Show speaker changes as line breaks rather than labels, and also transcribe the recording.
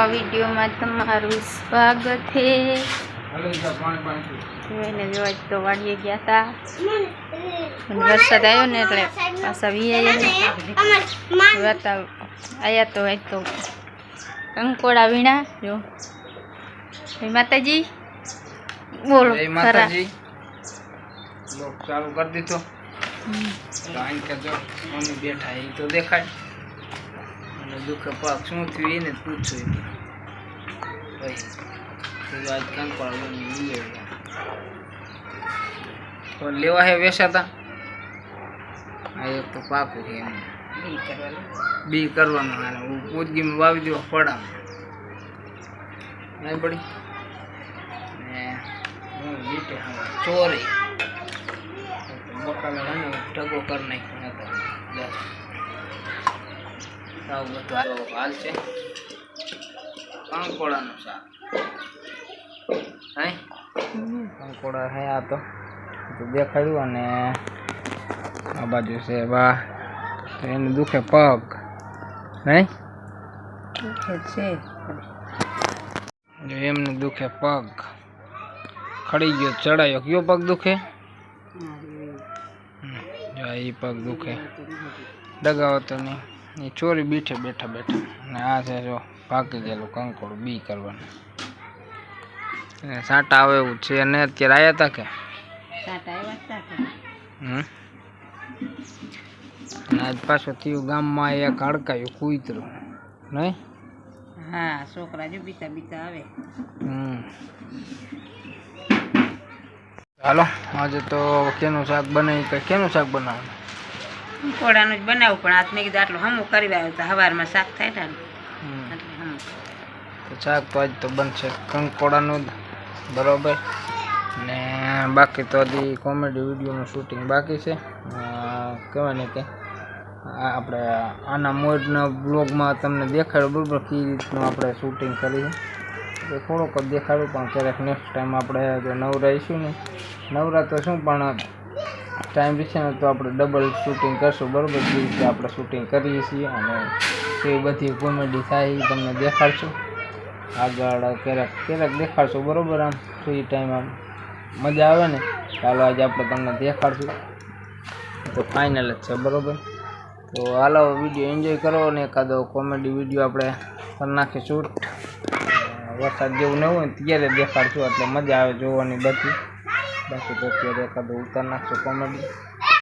નવા વિડીયોમાં તમારું સ્વાગત છે। જોઈને જોવા તો વાડીએ ગયા હતા, વરસાદ આવ્યો ને એટલે પાછા આયા તો આજ તો કંકોડા વીણા। જો માતાજી બોલો,
माताजी लोग चालू कर दी तो लाइन का जो मम्मी बैठा है तो देखा दुख पाक शू थी ने पूछो भाई तो आज कान पर तो लेवा है वैसा था आ एक तो पाक है बी करवाना है वो पूजगी में वावी दो पड़ा नहीं बड़ी चोरी बकाला टको कर नहीं हाल से कंकोड़ा नु शाक है कंकोड़ा है आ तो देखाड़ू अने आ बाजू से बा एने दुखे पग नहीं जो एमने दुखे पग खड़ी गयो चढ़ायो क्यों पग दुखे जो ये पग दुखे दगाओ तो नहीं ये चोरी बीठे बैठा बैठा ने आ से जो पाकी गेलो कंकोड़ बी करवानो साटा आवे एवुं छे ने अत्यारे आया था के
साटा आव्या था के
आज पाछो थी गाम में एक हड़कायो कूतरो नहीं
हाँ छोकरा जो बीता बीता आवे।
हालो आज तो केनु शाक बनावी के केनु शाक बनावू
कंकोड़ानुं ज बनाव्युं पण आज मैं कीधुं आटलुं हमू करी आव्यो तो हवारमां शाक थाय ने એટલે हमू
तो शाक तो आज तो बनशे कंकोड़ानुं बराबर ने बाकी तो हजी कॉमेडी विडियोनुं शूटिंग बाकी छे कहेवाय ने के આપણે આના મોડના બ્લોગમાં તમને દેખાડ્યું બરાબર કઈ રીતનું આપણે શૂટિંગ કરી તો થોડોક જ દેખાડ્યું પણ ક્યારેક નેક્સ્ટ ટાઈમ આપણે જો નવરાઈશું ને નવરા તો શું પણ ટાઈમ રહેશે ને તો આપણે ડબલ શૂટિંગ કરશું બરાબર જે રીતે આપણે શૂટિંગ કરીએ છીએ અને એ બધી કોમેડી થાય એ તમને દેખાડશું આગળ ક્યારેક દેખાડશું બરાબર આમ ફ્રી ટાઈમ આમ મજા આવે ને ચાલો આજે આપણે તમને દેખાડશું તો ફાઇનલ જ છે બરાબર। तो हालो वीडियो एंजॉय करो ने एकादो कॉमेडी वीडियो आपणे कर नाखी शूट वरसाद जेवुं न होय त्यारे देखाडशुं एटले मजा आवे जोवानी बधी बाकी तो त्यारे एकादो उतार नाखशो कॉमेडी।